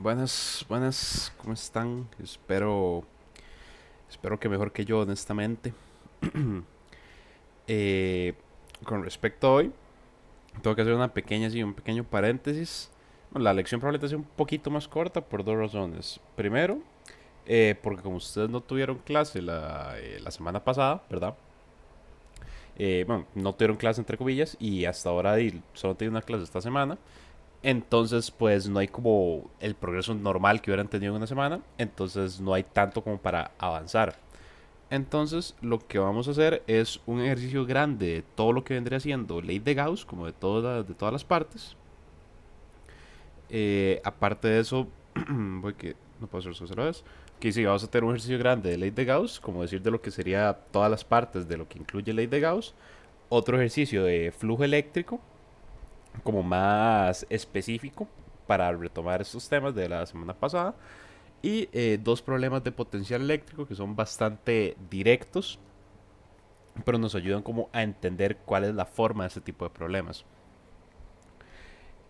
Buenas, buenas, ¿cómo están? Espero que mejor que yo, honestamente. Eh, con respecto a hoy, tengo que hacer una pequeña, sí, un pequeño paréntesis. Bueno, la lección probablemente sea un poquito más corta por dos razones. Primero, porque como ustedes no tuvieron clase la semana pasada, ¿verdad? Bueno, no tuvieron clase entre comillas y hasta ahora solo tienen una clase esta semana. Entonces, pues no hay como el progreso normal que hubieran tenido en una semana. Entonces, no hay tanto como para avanzar. Entonces, lo que vamos a hacer es un ejercicio grande de todo lo que vendría siendo ley de Gauss, como de todas las partes. Aparte de eso, voy que no puedo hacer eso otra vez. Que sí, vamos a tener un ejercicio grande de ley de Gauss, como decir de lo que sería todas las partes de lo que incluye ley de Gauss. Otro ejercicio de flujo eléctrico, como más específico para retomar estos temas de la semana pasada. Y dos problemas de potencial eléctrico que son bastante directos, pero nos ayudan como a entender cuál es la forma de este tipo de problemas.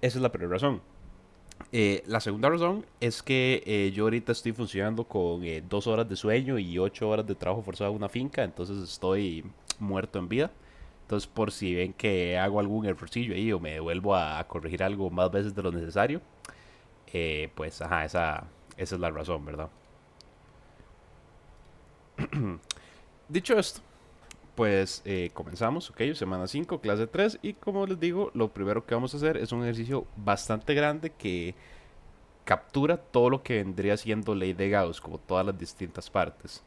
Esa es la primera razón. La segunda razón es que yo ahorita estoy funcionando con 2 horas de sueño y 8 horas de trabajo forzado en una finca, entonces estoy muerto en vida. Entonces, por si ven que hago algún errorcillo ahí o me devuelvo a corregir algo más veces de lo necesario, pues ajá, esa es la razón, ¿verdad? Dicho esto, pues comenzamos, ok, semana 5 clase 3 y como les digo, lo primero que vamos a hacer es un ejercicio bastante grande que captura todo lo que vendría siendo ley de Gauss, como todas las distintas partes.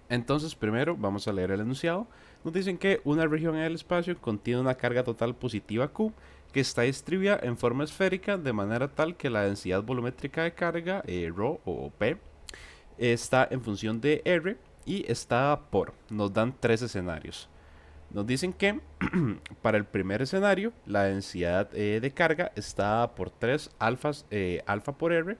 Entonces, primero vamos a leer el enunciado. Nos dicen que una región en el espacio contiene una carga total positiva Q que está distribuida en forma esférica de manera tal que la densidad volumétrica de carga, ρ o P, está en función de R y está por. Nos dan tres escenarios. Nos dicen que para el primer escenario la densidad de carga está por 3 alfas, alfa por R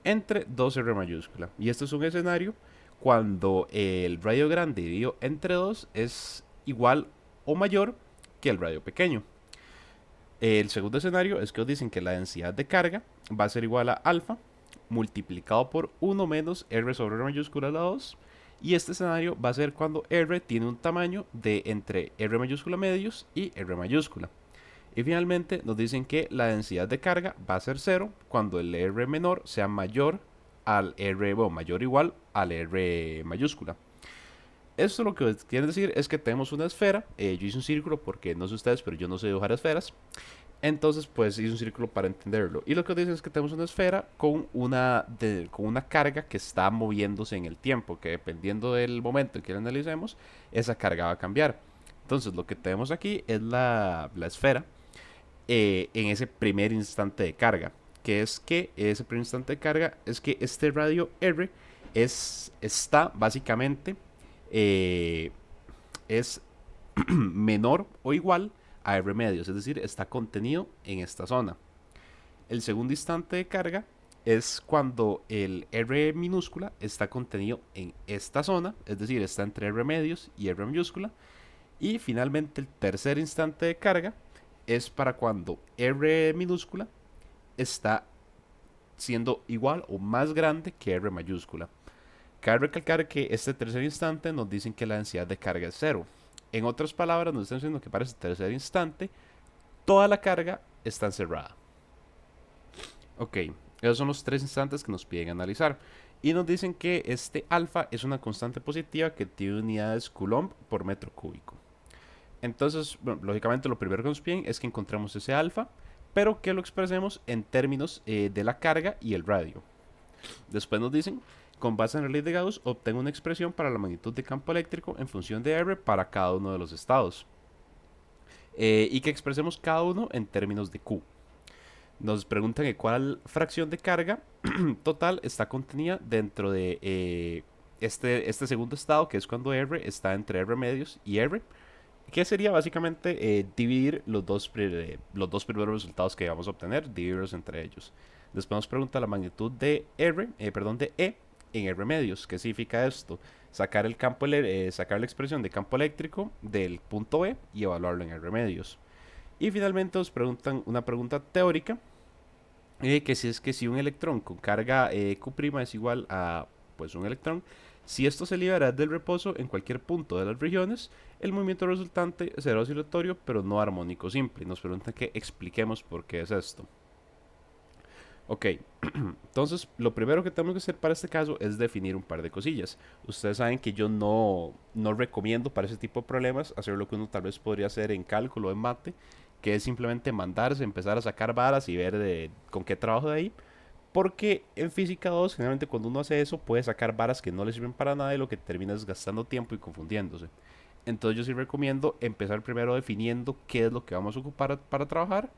entre 2 R mayúscula. Y este es un escenario cuando el radio grande dividido entre 2 es igual o mayor que el radio pequeño. El segundo escenario es que os dicen que la densidad de carga va a ser igual a alfa multiplicado por uno menos R sobre R mayúscula a la 2. Y este escenario va a ser cuando R tiene un tamaño de entre R mayúscula medios y R mayúscula. Y finalmente nos dicen que la densidad de carga va a ser cero cuando el R menor sea mayor al R, bueno, mayor o igual al R mayúscula. Esto lo que quiere decir es que tenemos una esfera. Yo hice un círculo porque no sé ustedes, pero yo no sé dibujar esferas. Entonces, pues hice un círculo para entenderlo. Y lo que dice es que tenemos una esfera con una carga que está moviéndose en el tiempo, que dependiendo del momento en que la analicemos, esa carga va a cambiar. Entonces, lo que tenemos aquí es la esfera en ese primer instante de carga. Que es que ese primer instante de carga es que este radio R está básicamente eh, es menor o igual a R medios, es decir, está contenido en esta zona. El segundo instante de carga es cuando el R minúscula está contenido en esta zona, es decir, está entre R medios y R mayúscula. Y finalmente el tercer instante de carga es para cuando R minúscula está siendo igual o más grande que R mayúscula. Cabe recalcar que este tercer instante nos dicen que la densidad de carga es cero. En otras palabras, nos están diciendo que para este tercer instante toda la carga está encerrada. Ok, esos son los tres instantes que nos piden analizar. Y nos dicen que este alfa es una constante positiva que tiene unidades Coulomb por metro cúbico. Entonces, bueno, lógicamente lo primero que nos piden es que encontremos ese alfa, pero que lo expresemos en términos de la carga y el radio. Después nos dicen, con base en la ley de Gauss, obtengo una expresión para la magnitud de campo eléctrico en función de R para cada uno de los estados. Y que expresemos cada uno en términos de Q. Nos preguntan que cuál fracción de carga total está contenida dentro de este segundo estado, que es cuando R está entre R medios y R, que sería básicamente dividir los dos primeros resultados que vamos a obtener, dividirlos entre ellos. Después nos pregunta la magnitud de de E en R medios. ¿Qué significa esto? Sacar sacar la expresión de campo eléctrico del punto B y evaluarlo en R medios. Y finalmente nos preguntan una pregunta teórica Que si es que si un electrón con carga Q' es igual a pues un electrón, si esto se libera del reposo en cualquier punto de las regiones, el movimiento resultante será oscilatorio pero no armónico simple. Y nos preguntan que expliquemos por qué es esto. Ok, entonces lo primero que tenemos que hacer para este caso es definir un par de cosillas. Ustedes saben que yo no recomiendo para ese tipo de problemas hacer lo que uno tal vez podría hacer en cálculo, en mate, que es simplemente mandarse, empezar a sacar varas y ver con qué trabajo de ahí. Porque en física 2 generalmente cuando uno hace eso, puede sacar varas que no le sirven para nada y lo que termina es gastando tiempo y confundiéndose. Entonces yo sí recomiendo empezar primero definiendo qué es lo que vamos a ocupar para trabajar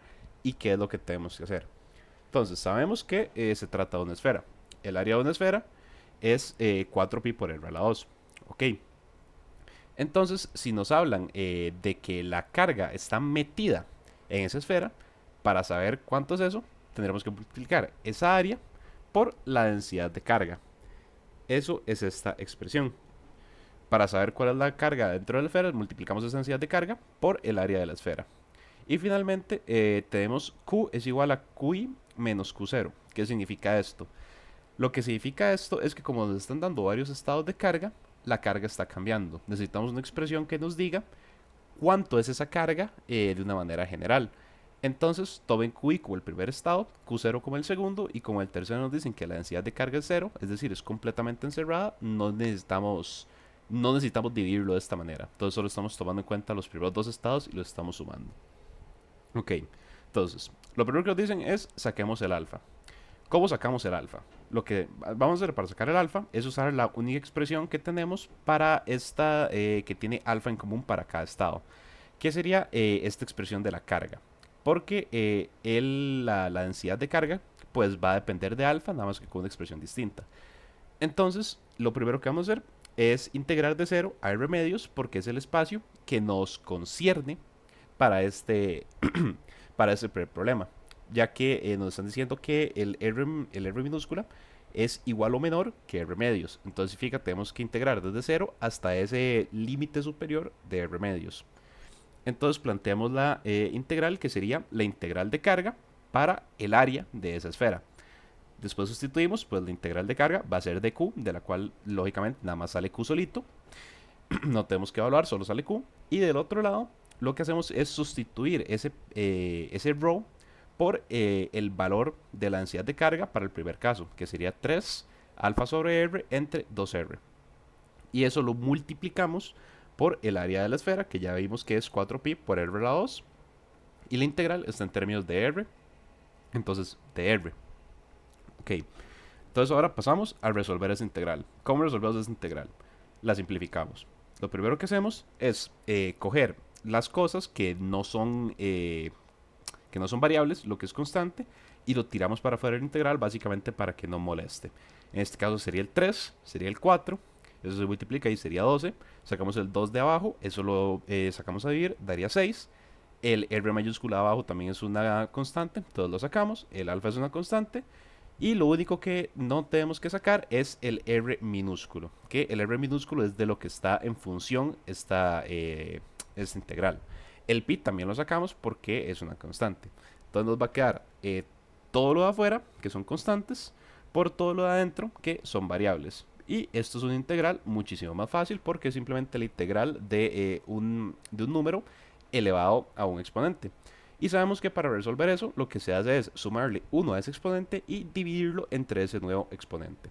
y qué es lo que tenemos que hacer. Entonces, sabemos que se trata de una esfera. El área de una esfera es 4pi por r a la 2. Ok. Entonces, si nos hablan de que la carga está metida en esa esfera, para saber cuánto es eso, tendremos que multiplicar esa área por la densidad de carga. Eso es esta expresión. Para saber cuál es la carga dentro de la esfera, multiplicamos esa densidad de carga por el área de la esfera. Y finalmente tenemos Q es igual a QI menos Q0. ¿Qué significa esto? Lo que significa esto es que como nos están dando varios estados de carga, la carga está cambiando. Necesitamos una expresión que nos diga cuánto es esa carga de una manera general. Entonces tomen QI como el primer estado, Q0 como el segundo y como el tercero nos dicen que la densidad de carga es cero, es decir, es completamente encerrada, no necesitamos dividirlo de esta manera. Entonces solo estamos tomando en cuenta los primeros dos estados y los estamos sumando. Ok, entonces, lo primero que nos dicen es saquemos el alfa. ¿Cómo sacamos el alfa? Lo que vamos a hacer para sacar el alfa es usar la única expresión que tenemos para esta que tiene alfa en común para cada estado, que sería esta expresión de la carga. Porque la densidad de carga pues va a depender de alfa, nada más que con una expresión distinta. Entonces, lo primero que vamos a hacer es integrar de 0 a r medios porque es el espacio que nos concierne para para este problema, ya que nos están diciendo que el R minúscula es igual o menor que R medios. Entonces, fíjate, tenemos que integrar desde 0 hasta ese límite superior de R medios. Entonces, planteamos la integral que sería la integral de carga para el área de esa esfera. Después sustituimos, pues la integral de carga va a ser de Q, de la cual lógicamente nada más sale Q solito. No tenemos que evaluar, solo sale Q. Y del otro lado, lo que hacemos es sustituir ese row por el valor de la densidad de carga para el primer caso, que sería 3 alfa sobre r entre 2r. Y eso lo multiplicamos por el área de la esfera, que ya vimos que es 4pi por r a la 2. Y la integral está en términos de r, entonces de r. Ok, entonces ahora pasamos a resolver esa integral. ¿Cómo resolvemos esa integral? La simplificamos. Lo primero que hacemos es coger las cosas que no son variables, lo que es constante, y lo tiramos para afuera del integral, básicamente para que no moleste. En este caso sería el 3, sería el 4, eso se multiplica y sería 12. Sacamos el 2 de abajo, eso lo sacamos a dividir, daría 6. El R mayúscula abajo también es una constante, entonces lo sacamos. El alfa es una constante. Y lo único que no tenemos que sacar es el R minúsculo, que el R minúsculo es de lo que está en función esta integral. El pi también lo sacamos porque es una constante. Entonces nos va a quedar todo lo de afuera, que son constantes, por todo lo de adentro, que son variables. Y esto es una integral muchísimo más fácil porque es simplemente la integral de un número elevado a un exponente. Y sabemos que para resolver eso, lo que se hace es sumarle 1 a ese exponente y dividirlo entre ese nuevo exponente.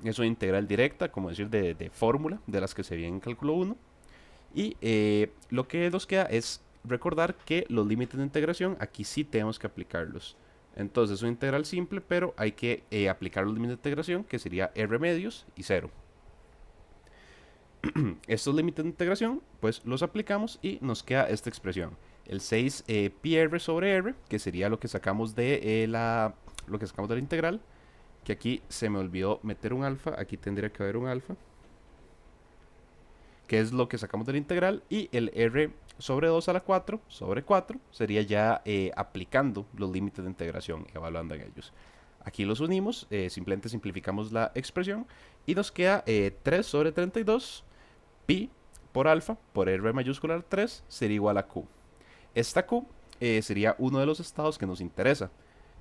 Es una integral directa, como decir, de fórmula, de las que se vienen en cálculo 1. Y lo que nos queda es recordar que los límites de integración aquí sí tenemos que aplicarlos. Entonces es una integral simple, pero hay que aplicar los límites de integración, que sería r medios y 0. Estos límites de integración, pues los aplicamos y nos queda esta expresión. El 6 pi r sobre r, que sería lo que sacamos lo que sacamos de la integral. Que aquí se me olvidó meter un alfa, aquí tendría que haber un alfa. Que es lo que sacamos de la integral. Y el r sobre 2 a la 4 sobre 4 sería ya aplicando los límites de integración, evaluando en ellos. Aquí los unimos, simplemente simplificamos la expresión y nos queda 3 sobre 32 pi por alfa por r mayúscula 3 sería igual a q. Esta q sería uno de los estados que nos interesa,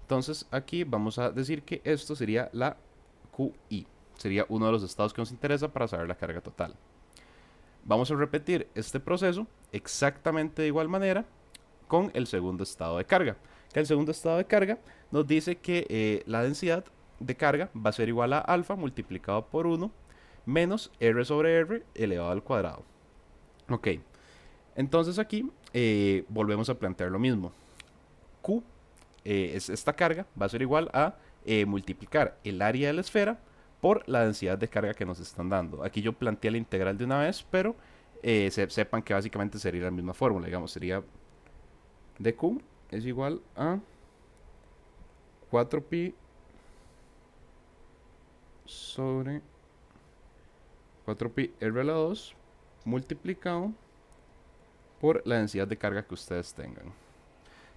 Entonces aquí vamos a decir que esto sería la QI. Sería uno de los estados que nos interesa para saber la carga total. Vamos a repetir este proceso exactamente de igual manera con el segundo estado de carga. Que el segundo estado de carga nos dice que la densidad de carga va a ser igual a alfa multiplicado por 1 menos r sobre r elevado al cuadrado. Ok, entonces aquí volvemos a plantear lo mismo. Q es esta carga va a ser igual a multiplicar el área de la esfera por la densidad de carga que nos están dando. Aquí yo planteé la integral de una vez, pero sepan que básicamente sería la misma fórmula. Digamos, sería dq es igual a 4pi sobre 4pi r a la 2 multiplicado por la densidad de carga que ustedes tengan.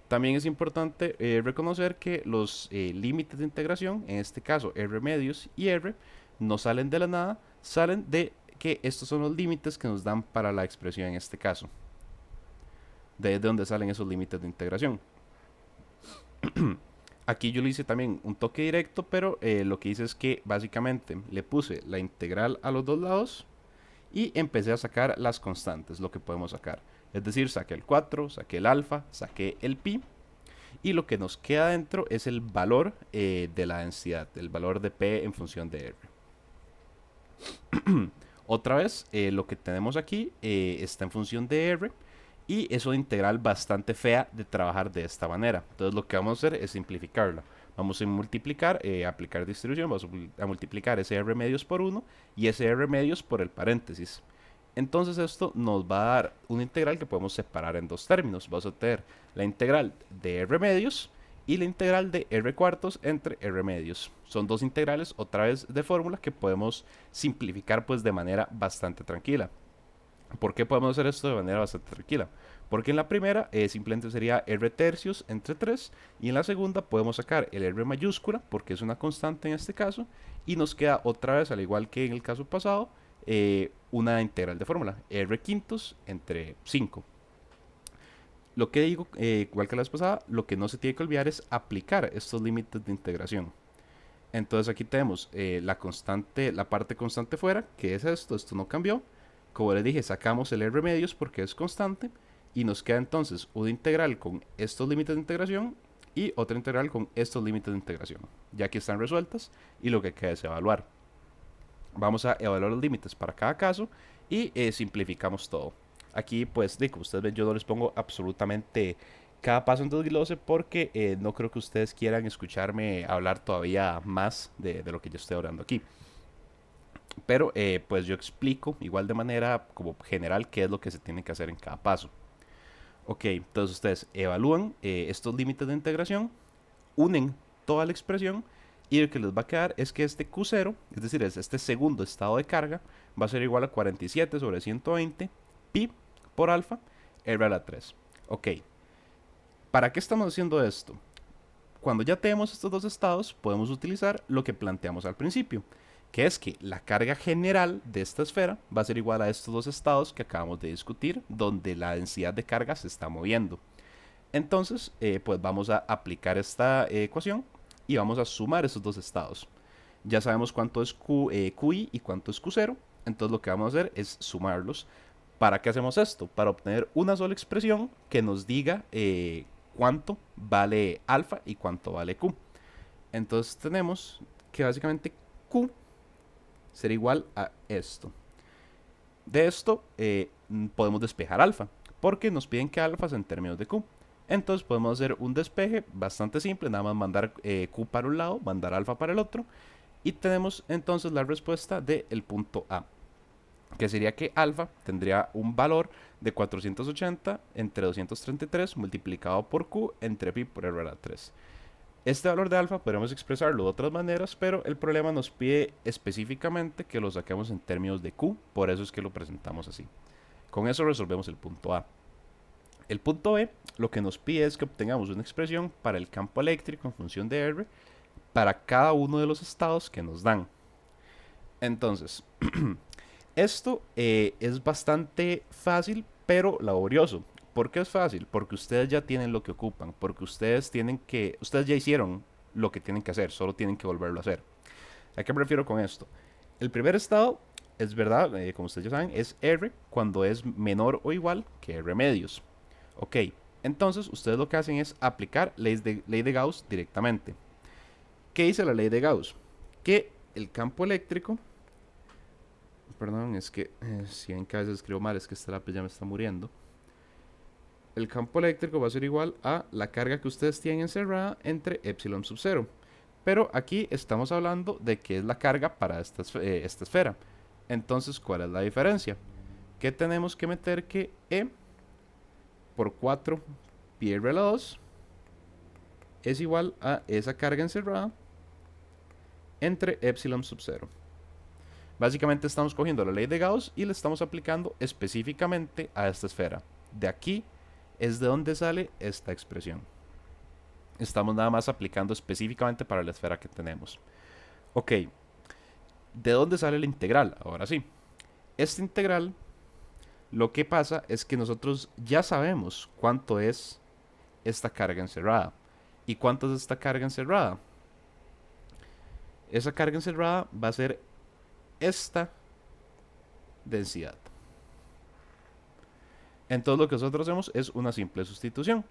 También es importante reconocer que los límites de integración, en este caso r medios y r, no salen de la nada, salen de que estos son los límites que nos dan para la expresión en este caso. De donde salen esos límites de integración. Aquí yo le hice también un toque directo, pero lo que hice es que básicamente le puse la integral a los dos lados y empecé a sacar las constantes, lo que podemos sacar. Es decir, saqué el 4, saqué el alfa, saqué el pi. Y lo que nos queda dentro es el valor de la densidad, el valor de P en función de R. Otra vez, lo que tenemos aquí está en función de R. Y es una integral bastante fea de trabajar de esta manera. Entonces lo que vamos a hacer es simplificarla. Vamos a multiplicar, aplicar distribución, vamos a multiplicar ese R medios por 1 y ese R medios por el paréntesis. Entonces esto nos va a dar una integral que podemos separar en dos términos. Vamos a tener la integral de R medios y la integral de R cuartos entre R medios. Son dos integrales otra vez de fórmula que podemos simplificar pues de manera bastante tranquila. ¿Por qué podemos hacer esto de manera bastante tranquila? Porque en la primera simplemente sería R tercios entre 3 y en la segunda podemos sacar el R mayúscula porque es una constante en este caso y nos queda otra vez, al igual que en el caso pasado, una integral de fórmula, R quintos entre 5. Lo que digo, igual que la vez pasada, lo que no se tiene que olvidar es aplicar estos límites de integración. Entonces aquí tenemos la constante, la parte constante fuera, que es esto no cambió. Como les dije, sacamos el R medios porque es constante y nos queda entonces una integral con estos límites de integración y otra integral con estos límites de integración. Ya que están resueltas y lo que queda es evaluar. Vamos a evaluar los límites para cada caso y simplificamos todo. Aquí pues, como ustedes ven, yo no les pongo absolutamente cada paso en desglose porque no creo que ustedes quieran escucharme hablar todavía más de lo que yo estoy hablando aquí. Pero pues yo explico igual de manera como general qué es lo que se tiene que hacer en cada paso. Ok, entonces ustedes evalúan estos límites de integración, unen toda la expresión y lo que les va a quedar es que este Q0, es decir, este segundo estado de carga, va a ser igual a 47 sobre 120 pi por alfa r a la 3. Ok, ¿para qué estamos haciendo esto? Cuando ya tenemos estos dos estados, podemos utilizar lo que planteamos al principio, que es que la carga general de esta esfera va a ser igual a estos dos estados que acabamos de discutir, donde la densidad de carga se está moviendo. Entonces, pues vamos a aplicar esta ecuación y vamos a sumar esos dos estados. Ya sabemos cuánto es QI y cuánto es Q0, entonces lo que vamos a hacer es sumarlos. ¿Para qué hacemos esto? Para obtener una sola expresión que nos diga cuánto vale alfa y cuánto vale Q. Entonces tenemos que básicamente Q será igual a esto. De esto podemos despejar alfa, porque nos piden que alfa es en términos de Q. Entonces podemos hacer un despeje bastante simple, nada más mandar Q para un lado, mandar alfa para el otro. Y tenemos entonces la respuesta del punto A, que sería que alfa tendría un valor de 480 entre 233 multiplicado por Q entre pi por r a la 3. Este valor de alfa podríamos expresarlo de otras maneras, pero el problema nos pide específicamente que lo saquemos en términos de Q, por eso es que lo presentamos así. Con eso resolvemos el punto A. El punto B lo que nos pide es que obtengamos una expresión para el campo eléctrico en función de R para cada uno de los estados que nos dan. Entonces, esto es bastante fácil pero laborioso, ¿Por qué es fácil? Porque ustedes ya tienen lo que ocupan, porque ustedes ya hicieron lo que tienen que hacer, solo tienen que volverlo a hacer. ¿A qué me refiero con esto? El primer estado es verdad, como ustedes ya saben, es R cuando es menor o igual que R medios. Ok, entonces ustedes lo que hacen es aplicar ley de Gauss directamente. ¿Qué dice la ley de Gauss? Que el campo eléctrico, perdón, es que si en cada vez escribo mal, es que este lápiz ya me está muriendo. El campo eléctrico va a ser igual a la carga que ustedes tienen encerrada entre epsilon sub 0. Pero aquí estamos hablando de que es la carga para esta esfera. Entonces, ¿cuál es la diferencia? Que tenemos que meter que E por 4 pi r a la 2 es igual a esa carga encerrada entre epsilon sub 0. Básicamente estamos cogiendo la ley de Gauss y la estamos aplicando específicamente a esta esfera. De aquí es de donde sale esta expresión. Estamos nada más aplicando específicamente para la esfera que tenemos. Ok, ¿de dónde sale la integral? Ahora sí. Esta integral, lo que pasa es que nosotros ya sabemos cuánto es esta carga encerrada. ¿Y cuánto es esta carga encerrada? Esa carga encerrada va a ser esta densidad. Entonces lo que nosotros hacemos es una simple sustitución.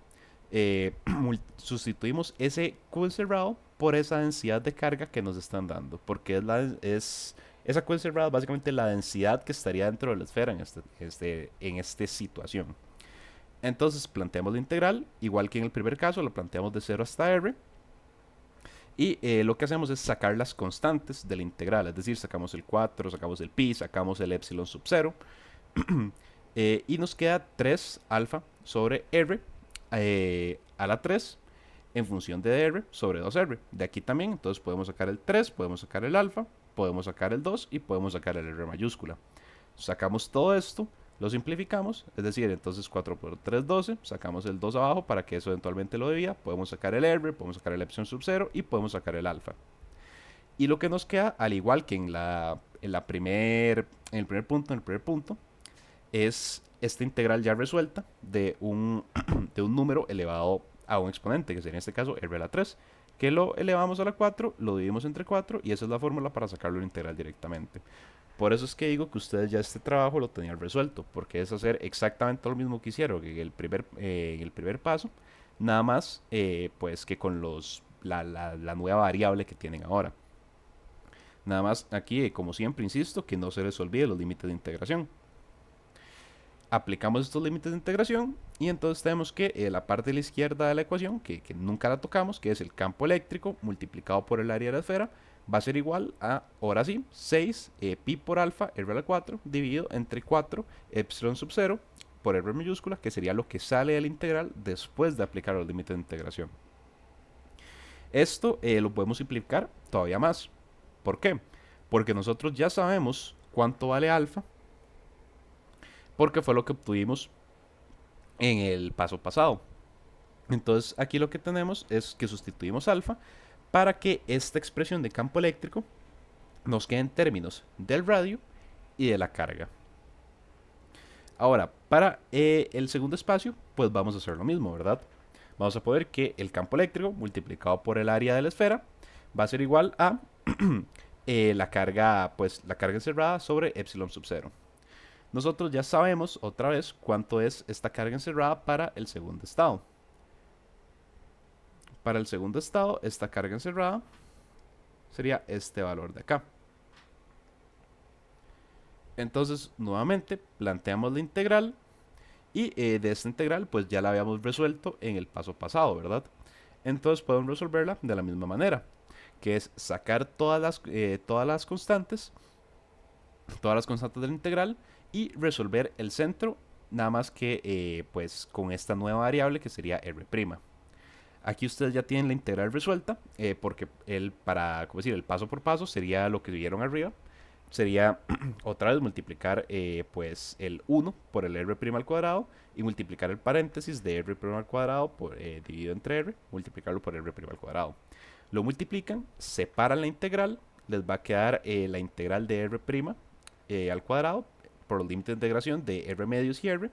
Sustituimos ese Q encerrado por esa densidad de carga que nos están dando. Porque esa Q encerrada es básicamente la densidad que estaría dentro de la esfera en esta situación. Entonces planteamos la integral, igual que en el primer caso, lo planteamos de 0 hasta R. Y lo que hacemos es sacar las constantes de la integral, es decir, sacamos el 4, sacamos el pi, sacamos el epsilon sub 0. Y nos queda 3 alfa sobre R a la 3 en función de R sobre 2R. De aquí también, entonces podemos sacar el 3, podemos sacar el alfa, podemos sacar el 2 y podemos sacar el R mayúscula. Sacamos todo esto, lo simplificamos, es decir, entonces 4 por 3, 12, sacamos el 2 abajo para que eso eventualmente lo debía, podemos sacar el R, podemos sacar el epsilon sub 0 y podemos sacar el alfa. Y lo que nos queda, al igual que en el primer punto, es esta integral ya resuelta de un número elevado a un exponente, que sería en este caso r a la 3, que lo elevamos a la 4, lo dividimos entre 4 y esa es la fórmula para sacarlo en integral directamente. Por eso es que digo que ustedes ya este trabajo lo tenían resuelto, porque es hacer exactamente lo mismo que hicieron en el primer paso, nada más pues que con la nueva variable que tienen ahora. Nada más aquí, como siempre, insisto, que no se les olvide los límites de integración. Aplicamos estos límites de integración y entonces tenemos que la parte de la izquierda de la ecuación, que nunca la tocamos, que es el campo eléctrico multiplicado por el área de la esfera, va a ser igual a, ahora sí, 6 pi por alfa r a la 4 dividido entre 4 epsilon sub 0 por r mayúscula, que sería lo que sale de la integral después de aplicar los límites de integración. Esto lo podemos simplificar todavía más. ¿Por qué? Porque nosotros ya sabemos cuánto vale alfa, porque fue lo que obtuvimos en el paso pasado. Entonces aquí lo que tenemos es que sustituimos alfa para que esta expresión de campo eléctrico nos quede en términos del radio y de la carga. Ahora, para el segundo espacio, pues vamos a hacer lo mismo, ¿verdad? Vamos a poder que el campo eléctrico multiplicado por el área de la esfera va a ser igual a la carga encerrada sobre epsilon sub 0. Nosotros ya sabemos otra vez cuánto es esta carga encerrada para el segundo estado. Para el segundo estado, esta carga encerrada sería este valor de acá. Entonces, nuevamente, planteamos la integral y de esta integral, pues ya la habíamos resuelto en el paso pasado, ¿verdad? Entonces podemos resolverla de la misma manera, que es sacar todas las constantes de la integral y resolver el centro, nada más que pues con esta nueva variable que sería r'. Aquí ustedes ya tienen la integral resuelta, porque el paso por paso sería lo que vieron arriba. Sería otra vez multiplicar pues el 1 por el r' al cuadrado y multiplicar el paréntesis de r' al cuadrado dividido entre r, multiplicarlo por r' al cuadrado. Lo multiplican, separan la integral, les va a quedar la integral de r' al cuadrado por los límites de integración de r medios y r.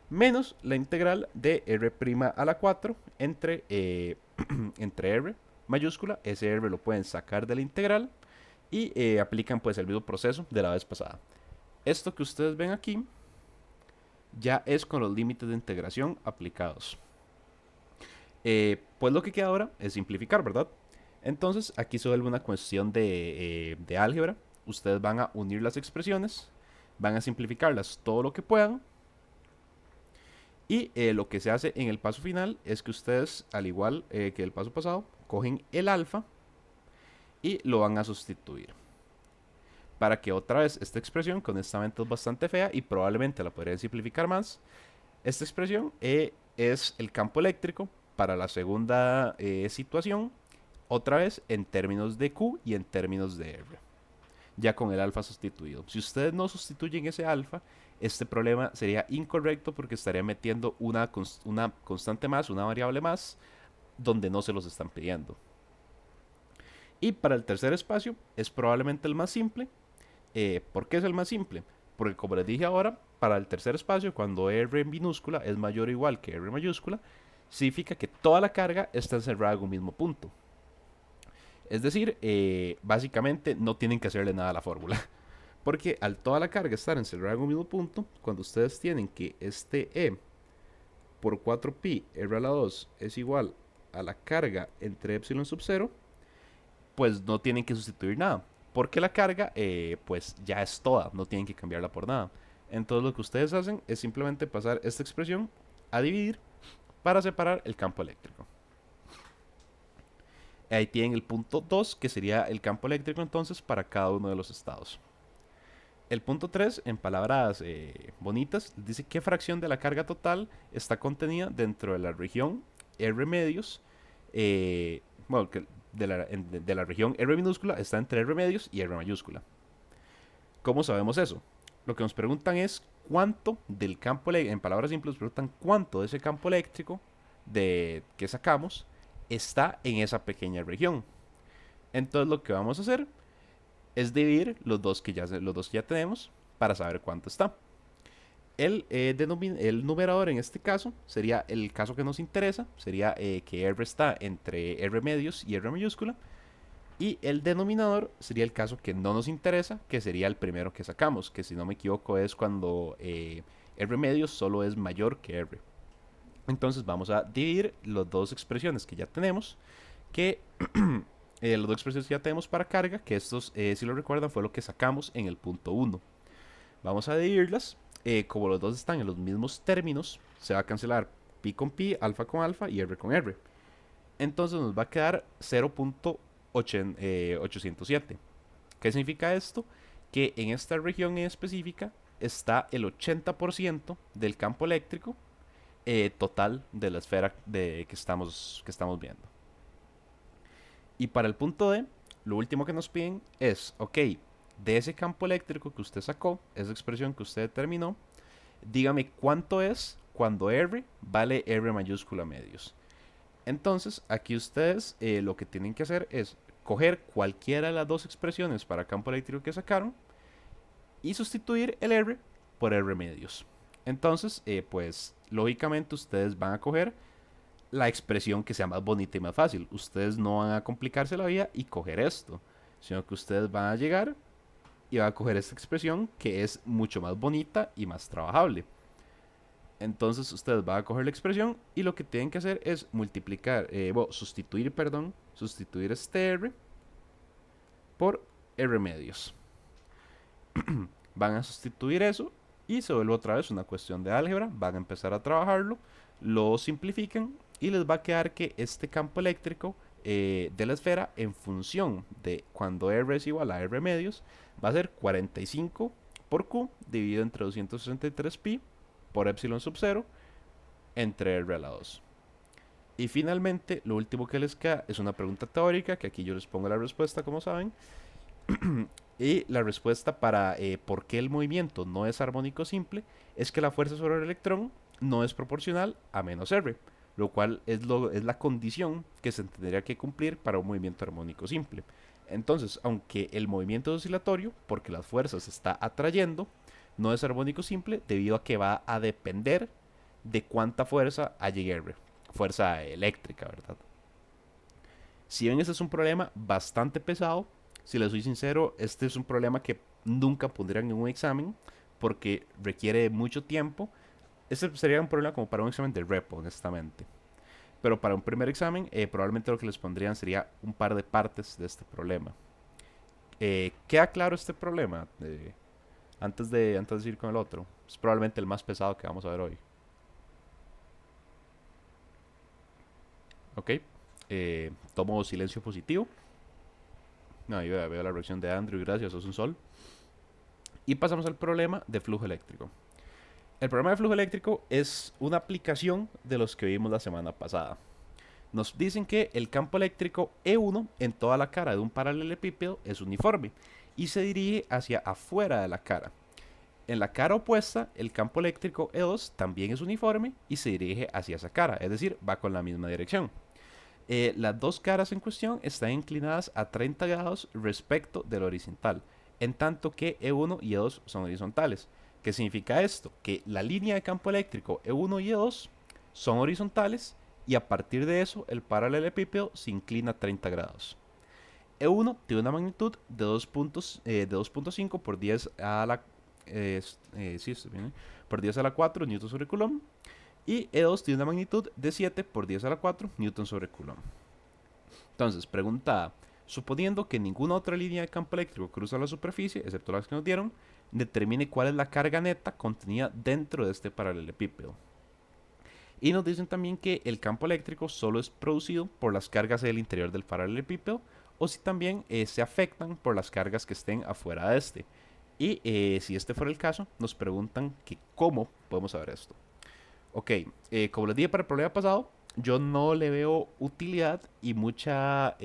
menos la integral de r' a la 4 entre, entre r mayúscula. Ese r lo pueden sacar de la integral y aplican pues el mismo proceso de la vez pasada. Esto que ustedes ven aquí ya es con los límites de integración aplicados. Pues lo que queda ahora es simplificar, ¿verdad? Entonces aquí se vuelve una cuestión de álgebra. Ustedes van a unir las expresiones, van a simplificarlas todo lo que puedan. Y lo que se hace en el paso final es que ustedes, al igual que el paso pasado, cogen el alfa y lo van a sustituir. Para que otra vez esta expresión, que honestamente es bastante fea y probablemente la podrían simplificar más, esta expresión es el campo eléctrico para la segunda situación, otra vez en términos de Q y en términos de R, ya con el alfa sustituido. Si ustedes no sustituyen ese alfa, este problema sería incorrecto porque estaría metiendo una constante más, una variable más, donde no se los están pidiendo. Y para el tercer espacio es probablemente el más simple. ¿Por qué es el más simple? Porque como les dije ahora, para el tercer espacio, cuando R en minúscula es mayor o igual que R mayúscula, significa que toda la carga está encerrada en un mismo punto. Es decir, básicamente no tienen que hacerle nada a la fórmula. Porque al toda la carga estar encerrada en un mismo punto, cuando ustedes tienen que este E por 4pi R a la 2 es igual a la carga entre epsilon sub 0, pues no tienen que sustituir nada. Porque la carga, pues ya es toda, no tienen que cambiarla por nada. Entonces lo que ustedes hacen es simplemente pasar esta expresión a dividir para separar el campo eléctrico. Ahí tienen el punto 2, que sería el campo eléctrico entonces para cada uno de los estados. El punto 3, en palabras bonitas, dice qué fracción de la carga total está contenida dentro de la región R medios. Bueno, que de la región R minúscula está entre R medios y R mayúscula. ¿Cómo sabemos eso? Lo que nos preguntan es cuánto del campo eléctrico, en palabras simples, nos preguntan cuánto de ese campo eléctrico que sacamos está en esa pequeña región. Entonces lo que vamos a hacer es dividir los dos que ya tenemos para saber cuánto está. El numerador en este caso sería el caso que nos interesa, sería que R está entre R medios y R mayúscula. Y el denominador sería el caso que no nos interesa, que sería el primero que sacamos, que si no me equivoco es cuando R medios solo es mayor que R. Entonces vamos a dividir las dos expresiones que ya tenemos, que las dos expresiones que ya tenemos para carga, que estos, si lo recuerdan, fue lo que sacamos en el punto 1. Vamos a dividirlas, como los dos están en los mismos términos, se va a cancelar pi con pi, alfa con alfa y r con r. Entonces nos va a quedar 0.807. ¿Qué significa esto? Que en esta región en específica está el 80% del campo eléctrico total de la esfera que estamos viendo. Y para el punto D, lo último que nos piden es, ok, de ese campo eléctrico que usted sacó, esa expresión que usted determinó, dígame cuánto es cuando R vale R mayúscula medios. Entonces, aquí ustedes lo que tienen que hacer es coger cualquiera de las dos expresiones para campo eléctrico que sacaron y sustituir el R por R medios. Entonces, pues lógicamente ustedes van a coger la expresión que sea más bonita y más fácil. Ustedes no van a complicarse la vida y coger esto, sino que ustedes van a llegar y van a coger esta expresión que es mucho más bonita y más trabajable. Entonces ustedes van a coger la expresión y lo que tienen que hacer es sustituir este R por R medios. Van a sustituir eso y se vuelve otra vez una cuestión de álgebra. Van a empezar a trabajarlo, lo simplifican y les va a quedar que este campo eléctrico de la esfera en función de cuando R es igual a R medios va a ser 45 por Q dividido entre 263 pi por epsilon sub 0 entre R a la 2. Y finalmente, lo último que les queda es una pregunta teórica, que aquí yo les pongo la respuesta, como saben. Y la respuesta para por qué el movimiento no es armónico simple es que la fuerza sobre el electrón no es proporcional a menos R, lo cual es la condición que se tendría que cumplir para un movimiento armónico simple. Entonces, aunque el movimiento es oscilatorio, porque las fuerzas se está atrayendo, no es armónico simple debido a que va a depender de cuánta fuerza hay en R, fuerza eléctrica, ¿verdad? Si bien este es un problema bastante pesado, si les soy sincero, este es un problema que nunca pondrían en un examen porque requiere mucho tiempo. Este sería un problema como para un examen de repo, honestamente. Pero para un primer examen, probablemente lo que les pondrían sería un par de partes de este problema. ¿Queda claro este problema? Antes de ir con el otro. Es probablemente el más pesado que vamos a ver hoy. Ok. Tomo silencio positivo. No, ahí veo la reacción de Andrew, gracias, sos un sol. Y pasamos al problema de flujo eléctrico. El problema de flujo eléctrico es una aplicación de los que vimos la semana pasada. Nos dicen que el campo eléctrico E1 en toda la cara de un paralelepípedo es uniforme y se dirige hacia afuera de la cara. En la cara opuesta, el campo eléctrico E2 también es uniforme y se dirige hacia esa cara, es decir, va con la misma dirección. Las dos caras en cuestión están inclinadas a 30 grados respecto del horizontal, en tanto que E1 y E2 son horizontales. ¿Qué significa esto? Que la línea de campo eléctrico E1 y E2 son horizontales y a partir de eso el paralelepípedo se inclina 30 grados. E1 tiene una magnitud de 2.5 por 10 a la sí, por 10 a la 4 newton sobre coulomb. Y E2 tiene una magnitud de 7 por 10 a la 4 newton sobre coulomb. Entonces, pregunta A. Suponiendo que ninguna otra línea de campo eléctrico cruza la superficie, excepto las que nos dieron, determine cuál es la carga neta contenida dentro de este paralelepípedo. Y nos dicen también que el campo eléctrico solo es producido por las cargas del interior del paralelepípedo o si también se afectan por las cargas que estén afuera de este. Y si este fuera el caso, nos preguntan que cómo podemos saber esto. Ok, como les dije para el problema pasado, yo no le veo utilidad y mucha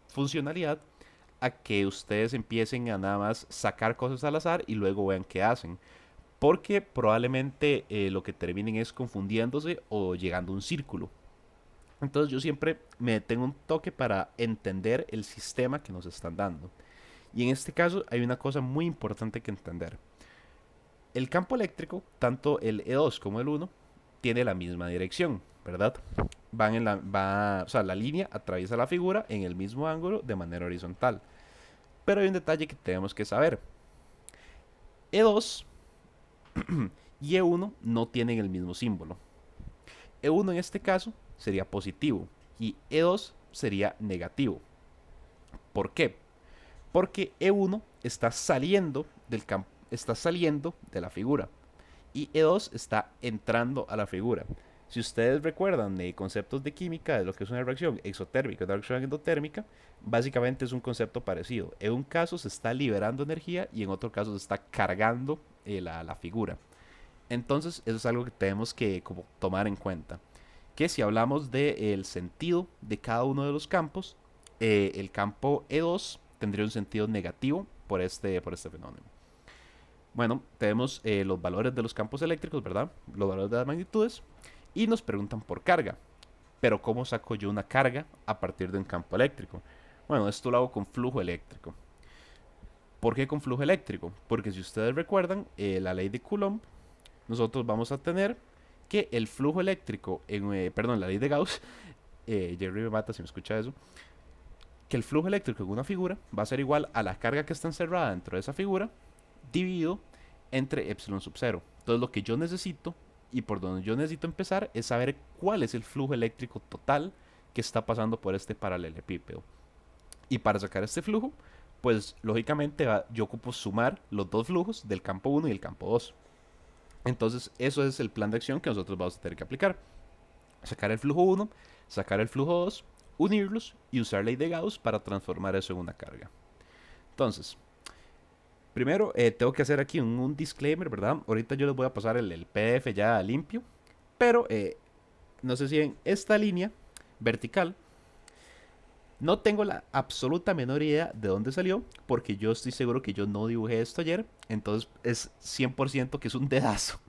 funcionalidad a que ustedes empiecen a nada más sacar cosas al azar y luego vean qué hacen. Porque probablemente lo que terminen es confundiéndose o llegando a un círculo. Entonces yo siempre me detengo un toque para entender el sistema que nos están dando. Y en este caso hay una cosa muy importante que entender. El campo eléctrico, tanto el E2 como el 1, tiene la misma dirección, ¿verdad? O sea, la línea atraviesa la figura en el mismo ángulo de manera horizontal. Pero hay un detalle que tenemos que saber. E2 y E1 no tienen el mismo símbolo. E1 en este caso sería positivo y E2 sería negativo. ¿Por qué? Porque E1 está saliendo de la figura y E2 está entrando a la figura. Si ustedes recuerdan de conceptos de química, de lo que es una reacción exotérmica y una reacción endotérmica, básicamente es un concepto parecido. En un caso se está liberando energía y en otro caso se está cargando la figura. Entonces eso es algo que tenemos que como, tomar en cuenta. Que si hablamos del sentido de cada uno de los campos, el campo E2 tendría un sentido negativo por este fenómeno. Bueno, tenemos los valores de los campos eléctricos, ¿verdad? Los valores de las magnitudes. Y nos preguntan por carga. Pero ¿cómo saco yo una carga a partir de un campo eléctrico? Bueno, esto lo hago con flujo eléctrico. ¿Por qué con flujo eléctrico? Porque si ustedes recuerdan la ley de Coulomb, nosotros vamos a tener que el flujo eléctrico, perdón, la ley de Gauss, Jerry me mata si me escucha eso, que el flujo eléctrico en una figura va a ser igual a la carga que está encerrada dentro de esa figura dividido entre epsilon sub 0. Entonces lo que yo necesito y por donde yo necesito empezar es saber cuál es el flujo eléctrico total que está pasando por este paralelepípedo. Y para sacar este flujo, pues lógicamente yo ocupo sumar los dos flujos del campo 1 y el campo 2. Entonces eso es el plan de acción que nosotros vamos a tener que aplicar. Sacar el flujo 1, sacar el flujo 2, unirlos y usar ley de Gauss para transformar eso en una carga. Entonces, primero tengo que hacer aquí un disclaimer, ¿verdad? Ahorita yo les voy a pasar el PDF ya limpio, pero no sé si en esta línea vertical no tengo la absoluta menor idea de dónde salió, porque yo estoy seguro que yo no dibujé esto ayer, entonces es 100% que es un dedazo.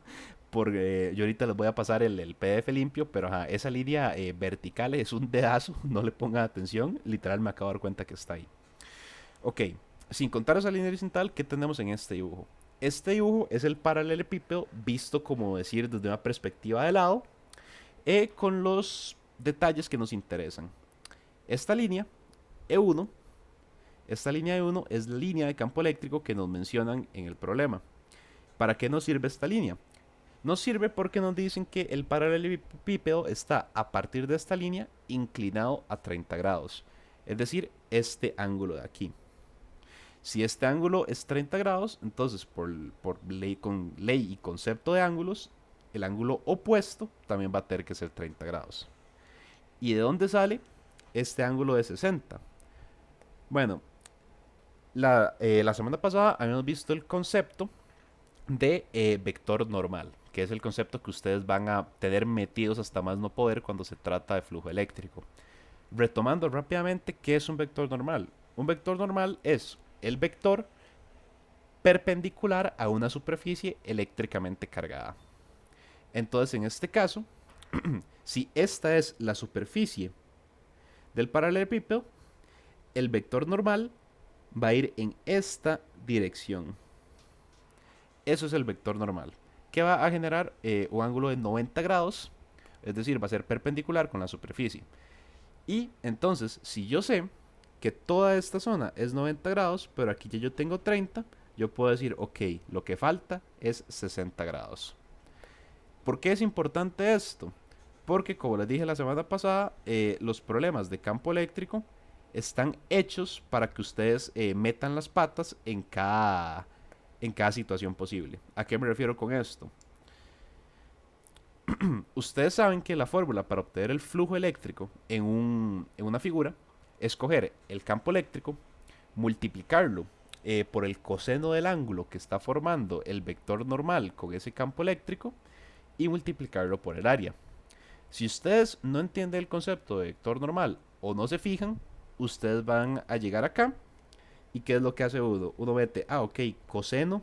Porque yo ahorita les voy a pasar el PDF limpio, pero ajá, esa línea vertical es un dedazo, no le pongan atención, literal me acabo de dar cuenta que está ahí. Ok, sin contar esa línea horizontal, ¿qué tenemos en este dibujo? Este dibujo es el paralelepípedo visto, como decir, desde una perspectiva de lado, con los detalles que nos interesan. Esta línea E1, esta línea E1 es la línea de campo eléctrico que nos mencionan en el problema. ¿Para qué nos sirve esta línea? Nos sirve porque nos dicen que el paralelepípedo está a partir de esta línea inclinado a 30 grados. Es decir, este ángulo de aquí. Si este ángulo es 30 grados, entonces por ley, con ley y concepto de ángulos, el ángulo opuesto también va a tener que ser 30 grados. ¿Y de dónde sale este ángulo de 60? Bueno, la semana pasada habíamos visto el concepto de vector normal, que es el concepto que ustedes van a tener metidos hasta más no poder cuando se trata de flujo eléctrico. Retomando rápidamente, ¿qué es un vector normal? Un vector normal es el vector perpendicular a una superficie eléctricamente cargada. Entonces, en este caso, si esta es la superficie del paralelepípedo, el vector normal va a ir en esta dirección. Eso es el vector normal, que va a generar un ángulo de 90 grados, es decir, va a ser perpendicular con la superficie. Y entonces, si yo sé que toda esta zona es 90 grados, pero aquí ya yo tengo 30, yo puedo decir, ok, lo que falta es 60 grados. ¿Por qué es importante esto? Porque, como les dije la semana pasada, los problemas de campo eléctrico están hechos para que ustedes metan las patas en cada situación posible. ¿A qué me refiero con esto? Ustedes saben que la fórmula para obtener el flujo eléctrico en una figura es coger el campo eléctrico, multiplicarlo por el coseno del ángulo que está formando el vector normal con ese campo eléctrico y multiplicarlo por el área. Si ustedes no entienden el concepto de vector normal o no se fijan, ustedes van a llegar acá y ¿qué es lo que hace uno? Uno mete, ok, coseno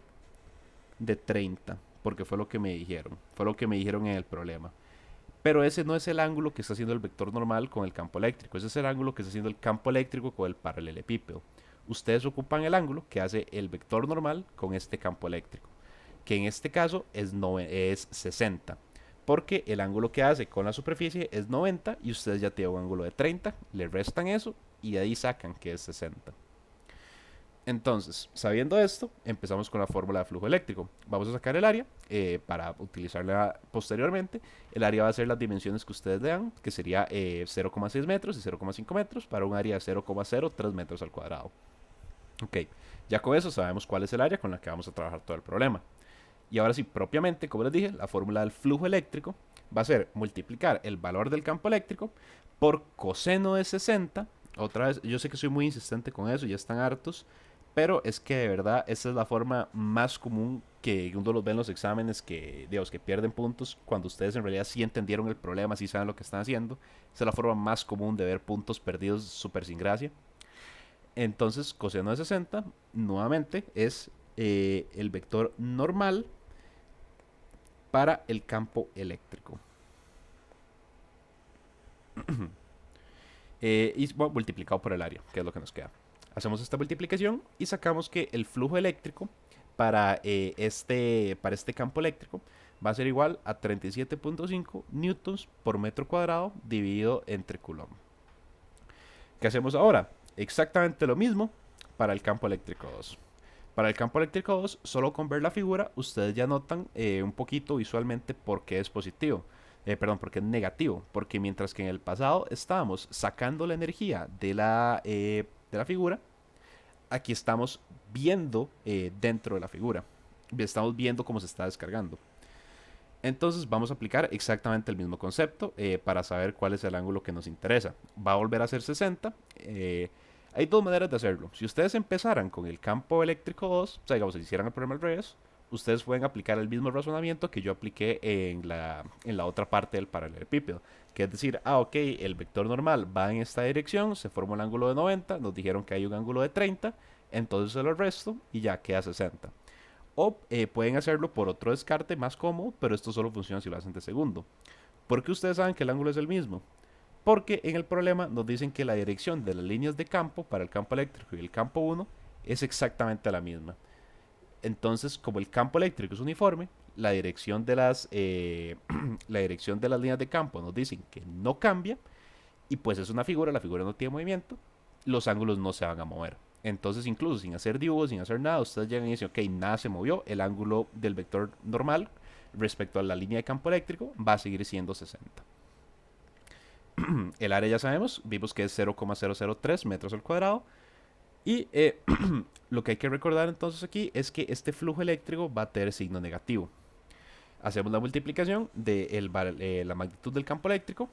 de 30, porque fue lo que me dijeron, fue lo que me dijeron en el problema. Pero ese no es el ángulo que está haciendo el vector normal con el campo eléctrico, ese es el ángulo que está haciendo el campo eléctrico con el paralelepípedo. Ustedes ocupan el ángulo que hace el vector normal con este campo eléctrico, que en este caso es 60, porque el ángulo que hace con la superficie es 90 y ustedes ya tienen un ángulo de 30, le restan eso y de ahí sacan que es 60. Entonces, sabiendo esto, empezamos con la fórmula de flujo eléctrico. Vamos a sacar el área para utilizarla posteriormente. El área va a ser las dimensiones que ustedes vean, que sería 0,6 metros y 0,5 metros para un área de 0,03 metros al cuadrado. Ok, ya con eso sabemos cuál es el área con la que vamos a trabajar todo el problema. Y ahora sí, propiamente, como les dije, la fórmula del flujo eléctrico va a ser multiplicar el valor del campo eléctrico por coseno de 60. Otra vez, yo sé que soy muy insistente con eso, ya están hartos, pero es que de verdad esa es la forma más común que uno los ve en los exámenes que, digamos, que pierden puntos cuando ustedes en realidad sí entendieron el problema, sí saben lo que están haciendo. Esa es la forma más común de ver puntos perdidos súper sin gracia. Entonces, coseno de 60, nuevamente, es el vector normal para el campo eléctrico. Y bueno, multiplicado por el área, que es lo que nos queda. Hacemos esta multiplicación y sacamos que el flujo eléctrico para este campo eléctrico va a ser igual a 37.5 newtons por metro cuadrado dividido entre coulomb. ¿Qué hacemos ahora? Exactamente lo mismo para el campo eléctrico 2. Para el campo eléctrico 2, solo con ver la figura, ustedes ya notan un poquito visualmente por qué es positivo. Perdón, porque es negativo. Porque mientras que en el pasado estábamos sacando la energía de la figura, aquí estamos viendo dentro de la figura. Estamos viendo cómo se está descargando. Entonces vamos a aplicar exactamente el mismo concepto para saber cuál es el ángulo que nos interesa. Va a volver a ser 60. Hay dos maneras de hacerlo. Si ustedes empezaran con el campo eléctrico 2, o sea, digamos, si hicieran el problema al revés, ustedes pueden aplicar el mismo razonamiento que yo apliqué en la otra parte del paralelepípedo. Que es decir, ok, el vector normal va en esta dirección, se forma un ángulo de 90, nos dijeron que hay un ángulo de 30, entonces se lo resto y ya queda 60. O pueden hacerlo por otro descarte más cómodo, pero esto solo funciona si lo hacen de segundo. ¿Por qué ustedes saben que el ángulo es el mismo? Porque en el problema nos dicen que la dirección de las líneas de campo para el campo eléctrico y el campo 1 es exactamente la misma. Entonces, como el campo eléctrico es uniforme, la dirección de la dirección de las líneas de campo nos dicen que no cambia, y pues es una figura, la figura no tiene movimiento, los ángulos no se van a mover. Entonces, incluso sin hacer dibujos, sin hacer nada, ustedes llegan y dicen, ok, nada se movió, el ángulo del vector normal respecto a la línea de campo eléctrico va a seguir siendo 60. El área ya sabemos, vimos que es 0,003 metros al cuadrado. Y lo que hay que recordar entonces aquí es que este flujo eléctrico va a tener signo negativo. Hacemos la multiplicación de la magnitud del campo eléctrico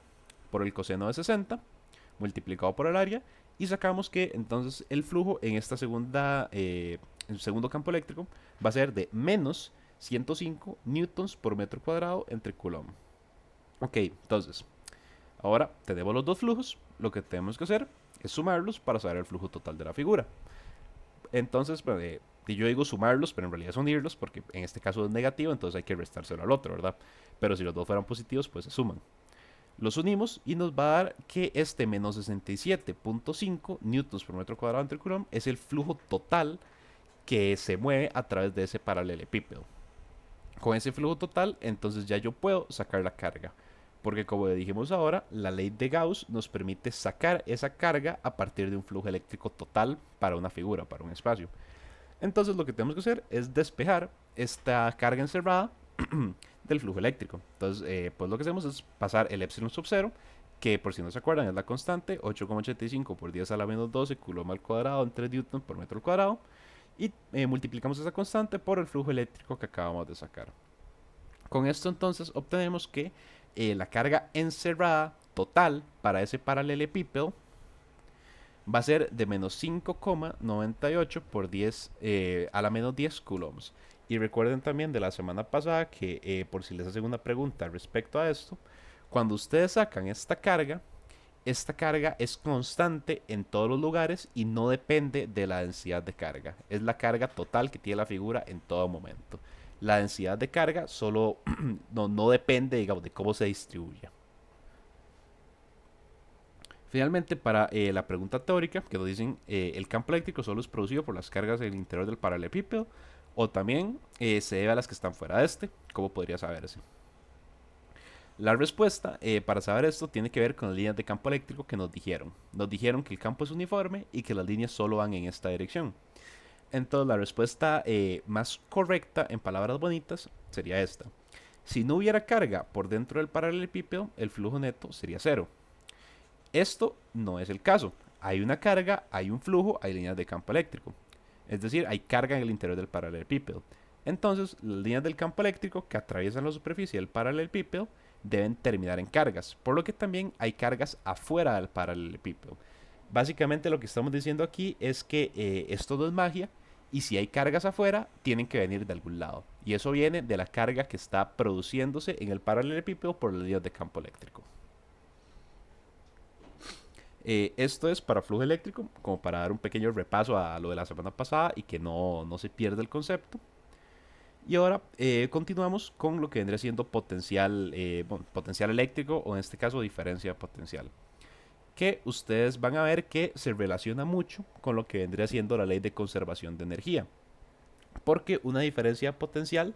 por el coseno de 60 multiplicado por el área y sacamos que entonces el flujo en esta en el segundo campo eléctrico va a ser de menos 105 newtons por metro cuadrado entre coulomb. Ok, entonces ahora tenemos los dos flujos, lo que tenemos que hacer es sumarlos para saber el flujo total de la figura. Entonces, yo digo sumarlos, pero en realidad es unirlos, porque en este caso es negativo, entonces hay que restárselo al otro, ¿verdad? Pero si los dos fueran positivos, pues se suman. Los unimos y nos va a dar que este menos 67.5 newtons por metro cuadrado entre coulomb es el flujo total que se mueve a través de ese paralelepípedo. Con ese flujo total, entonces ya yo puedo sacar la carga. Porque como dijimos ahora, la ley de Gauss nos permite sacar esa carga a partir de un flujo eléctrico total para una figura, para un espacio. Entonces lo que tenemos que hacer es despejar esta carga encerrada del flujo eléctrico. Entonces, pues lo que hacemos es pasar el epsilon sub 0, que por si no se acuerdan es la constante, 8,85 por 10 a la menos 12 coulomb al cuadrado en 3 newton por metro al cuadrado. Y multiplicamos esa constante por el flujo eléctrico que acabamos de sacar. Con esto entonces obtenemos que la carga encerrada total para ese paralelepípedo va a ser de menos 5,98 por 10 a la menos 10 coulombs. Y recuerden también de la semana pasada que por si les hacen una pregunta respecto a esto, cuando ustedes sacan esta carga es constante en todos los lugares y no depende de la densidad de carga. Es la carga total que tiene la figura en todo momento. La densidad de carga solo no depende, digamos, de cómo se distribuye. Finalmente, para la pregunta teórica, que nos dicen, el campo eléctrico solo es producido por las cargas en el interior del paralelepípedo, o también se debe a las que están fuera de este. ¿Cómo podría saberse? La respuesta para saber esto tiene que ver con las líneas de campo eléctrico que nos dijeron. Nos dijeron que el campo es uniforme y que las líneas solo van en esta dirección. Entonces la respuesta más correcta, en palabras bonitas, sería esta. Si no hubiera carga por dentro del paralelepípedo, el flujo neto sería cero. Esto no es el caso. Hay una carga, hay un flujo, hay líneas de campo eléctrico. Es decir, hay carga en el interior del paralelepípedo. Entonces, las líneas del campo eléctrico que atraviesan la superficie del paralelepípedo deben terminar en cargas, por lo que también hay cargas afuera del paralelepípedo. Básicamente lo que estamos diciendo aquí es que esto no es magia, y si hay cargas afuera, tienen que venir de algún lado. Y eso viene de la carga que está produciéndose en el paralelepípedo por las líneas de campo eléctrico. Esto es para flujo eléctrico, como para dar un pequeño repaso a lo de la semana pasada y que no se pierda el concepto. Y ahora continuamos con lo que vendría siendo potencial, potencial eléctrico, o en este caso diferencia potencial, que ustedes van a ver que se relaciona mucho con lo que vendría siendo la ley de conservación de energía. Porque una diferencia potencial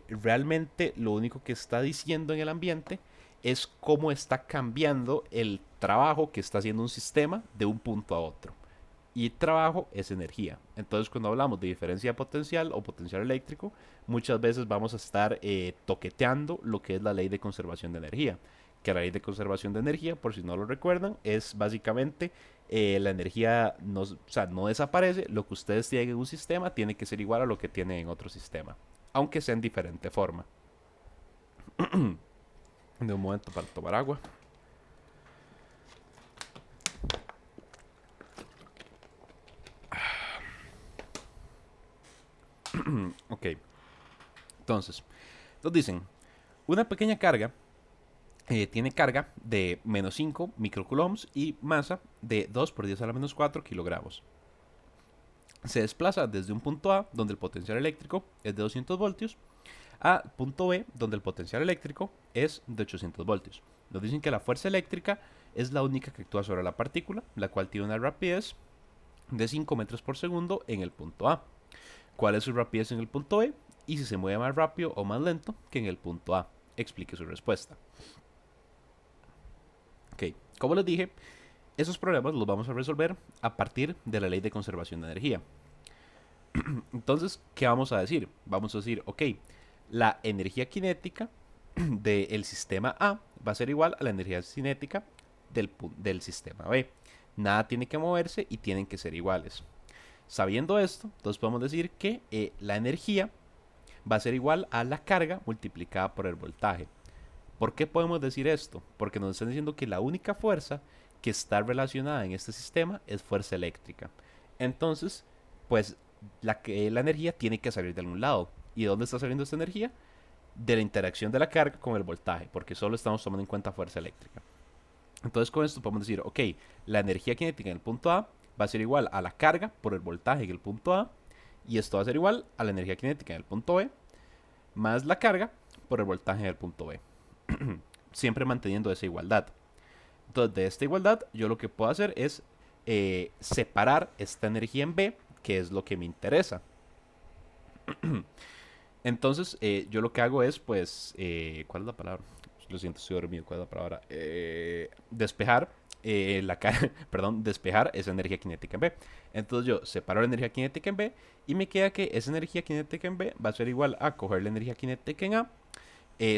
realmente lo único que está diciendo en el ambiente es cómo está cambiando el trabajo que está haciendo un sistema de un punto a otro. Y trabajo es energía. Entonces, cuando hablamos de diferencia potencial o potencial eléctrico, muchas veces vamos a estar toqueteando lo que es la ley de conservación de energía. Que la ley de conservación de energía, por si no lo recuerdan, es básicamente la energía no desaparece. Lo que ustedes tienen en un sistema tiene que ser igual a lo que tienen en otro sistema, aunque sea en diferente forma. De un momento para tomar agua. Ok. Entonces, nos dicen, una pequeña carga tiene carga de menos 5 microcoulombs y masa de 2 por 10 a la menos 4 kilogramos. Se desplaza desde un punto A, donde el potencial eléctrico es de 200 voltios, a punto B, donde el potencial eléctrico es de 800 voltios. Nos dicen que la fuerza eléctrica es la única que actúa sobre la partícula, la cual tiene una rapidez de 5 metros por segundo en el punto A. cuál es su rapidez en el punto B y si se mueve más rápido o más lento que en el punto A. Explique su respuesta. Ok, como les dije, esos problemas los vamos a resolver a partir de la ley de conservación de energía. Entonces, ¿qué vamos a decir? Vamos a decir, ok, la energía cinética del sistema A va a ser igual a la energía cinética del sistema B. Nada tiene que moverse y tienen que ser iguales. Sabiendo esto, entonces podemos decir que la energía va a ser igual a la carga multiplicada por el voltaje. ¿Por qué podemos decir esto? Porque nos están diciendo que la única fuerza que está relacionada en este sistema es fuerza eléctrica. Entonces, pues la energía tiene que salir de algún lado. ¿Y de dónde está saliendo esta energía? De la interacción de la carga con el voltaje, porque solo estamos tomando en cuenta fuerza eléctrica. Entonces con esto podemos decir, ok, la energía cinética en el punto A va a ser igual a la carga por el voltaje en el punto A, y esto va a ser igual a la energía cinética en el punto B, más la carga por el voltaje en el punto B. Siempre manteniendo esa igualdad. Entonces de esta igualdad yo lo que puedo hacer es separar esta energía en B, que es lo que me interesa. Entonces yo lo que hago es pues, ¿cuál es la palabra? Lo siento, estoy dormido, ¿cuál es la palabra? Despejar perdón, despejar esa energía cinética en B. Entonces yo separo la energía cinética en B y me queda que esa energía cinética en B va a ser igual a coger la energía cinética en A,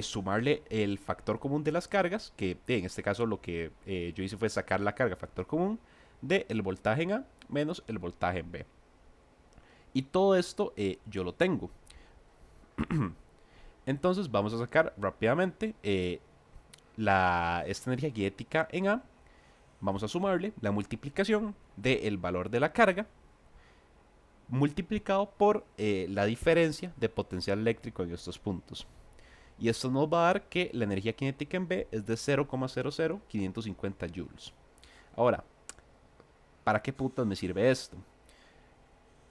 sumarle el factor común de las cargas, que en este caso lo que yo hice fue sacar la carga factor común del voltaje en A menos el voltaje en B. Y todo esto yo lo tengo. Entonces vamos a sacar rápidamente esta energía cinética en A. Vamos a sumarle la multiplicación del valor de la carga multiplicado por la diferencia de potencial eléctrico en estos puntos. Y esto nos va a dar que la energía cinética en B es de 0,00550 joules. Ahora, ¿para qué putas me sirve esto?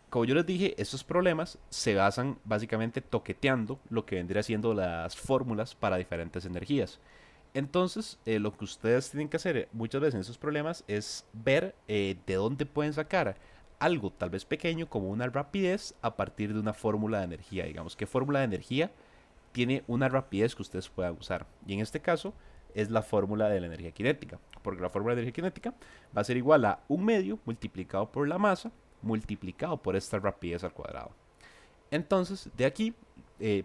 Como yo les dije, estos problemas se basan básicamente toqueteando lo que vendría siendo las fórmulas para diferentes energías. Entonces, lo que ustedes tienen que hacer muchas veces en esos problemas es ver de dónde pueden sacar algo tal vez pequeño como una rapidez a partir de una fórmula de energía. Digamos, ¿qué fórmula de energía tiene una rapidez que ustedes puedan usar? Y en este caso es la fórmula de la energía cinética, porque la fórmula de energía cinética va a ser igual a un medio multiplicado por la masa multiplicado por esta rapidez al cuadrado. Entonces, de aquí,